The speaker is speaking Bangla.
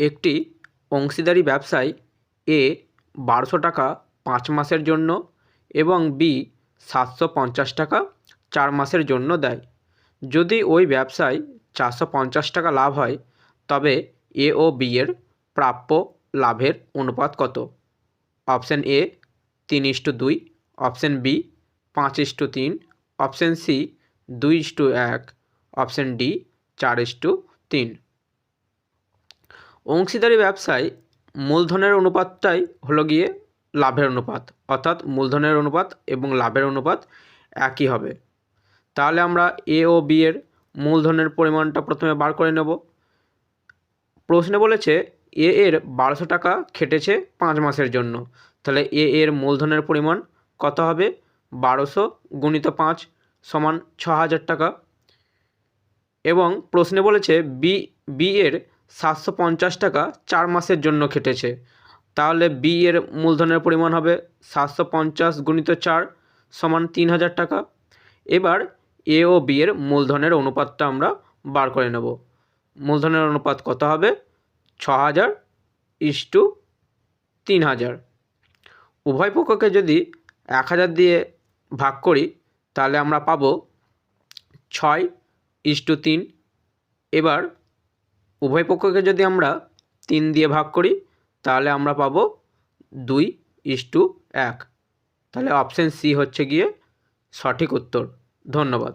একটি অংশীদারি ব্যবসায় এ ১২০০ টাকা ৫ মাসের জন্য এবং বি ৭৫০ টাকা ৪ মাসের জন্য দেয়। যদি ওই ব্যবসায় ৪৫০ টাকা লাভ হয় তবে এ ও বি এর প্রাপ্য লাভের অনুপাত কত? অপশান এ ৩:২, অপশান বি ৫:৩, অপশান সি ২:১, অপশান ডি ৪:৩। অংশীদারি ব্যবসায় মূলধনের অনুপাতটাই হলো গিয়ে লাভের অনুপাত, অর্থাৎ মূলধনের অনুপাত এবং লাভের অনুপাত একই হবে। তাহলে আমরা এ ও বি এর মূলধনের পরিমাণটা প্রথমে বার করে নেব। প্রশ্নে বলেছে এ এর ১২০০ টাকা খেটেছে ৫ মাসের জন্য, তাহলে এ এর মূলধনের পরিমাণ কত হবে? ১২০০ গুণিত ৫ সমান ৬০০০ টাকা। এবং প্রশ্নে বলেছে বি এর ৭৫০ টাকা ৪ মাসের জন্য খেটেছে, তাহলে বি এর মূলধনের পরিমাণ হবে ৭৫০ গুণিত ৪ সমান ৩০০০ টাকা। এবার এ ও বি এর মূলধনের অনুপাতটা আমরা বার করে নেব। মূলধনের অনুপাত কত হবে? ৬০০০:৩০০০। উভয় পক্ষকে যদি ১০০০ দিয়ে ভাগ করি তাহলে আমরা পাবো ৬:৩। এবার উভয় পক্ষকে যদি আমরা ৩ দিয়ে ভাগ করি তাহলে আমরা পাবো ২:১। তাহলে অপশান সি হচ্ছে গিয়ে সঠিক উত্তর। ধন্যবাদ।